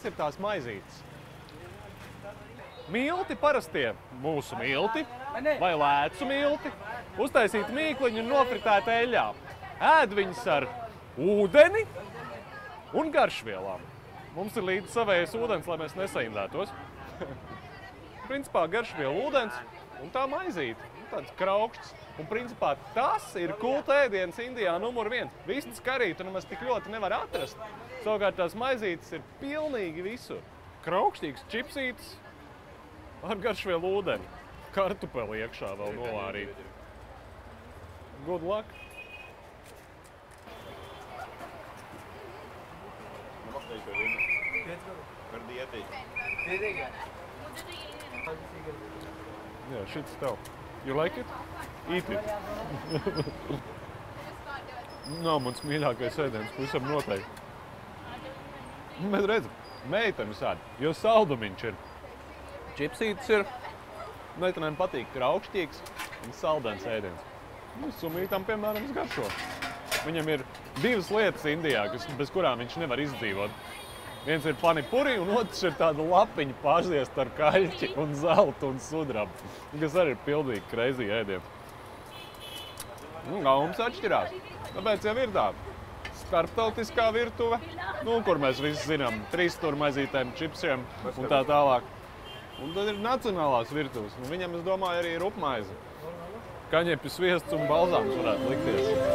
kas ir tās maizītes? Milti parastie, mūsu milti, vai lēcu milti, uztaisīti mīkliņi un nofritēti eļļā. Ēd viņas ar ūdeni un garšvielām. Mums ir līdzi savējais ūdens, lai mēs nesaindētos. Principā garšvielu ūdens un tā maizīte, tāds kraukšķis. Un principā tas ir kulta ēdiens Indijā numur 1. Vistas karītu nemaz tik ļoti nevar atrast. Savukārt tās maizītes ir pilnīgi visur. Kraukšķīgs čipsītes ar garšvielu ūdeni. Kartupeli iekšā vēl novārīt. Good luck! Yeah, shit's tev. You like it? Eat it. Nav mans mīļākais ēdiens, pavisam noteikti. Bet redzi, meitenes ēd, jo saldumiņš ir. Čipsītes ir. Meitenēm patīk kraukšķīgs un saldens ēdiens. Sumītam, piemēram, garšo. Viņam ir 2 lietas Indijā, bez kurām viņš nevar izdzīvot. Viens ir panipuri, un otrs ir tāda lapiņa pārziest ar kaļķi un zeltu un sudrabu, kas arī ir pilnīgi crazy ēdiens. Gaums atšķirās, tāpēc jau ir tā starptautiskā virtuve, kur mēs visi zinām 3 stūrmaizītēm, čipsiem un tā tālāk. Un tad ir nacionālās virtuves, un viņam, es domāju, arī ir upmaize. Kaņepju sviests un balzāms varētu likties.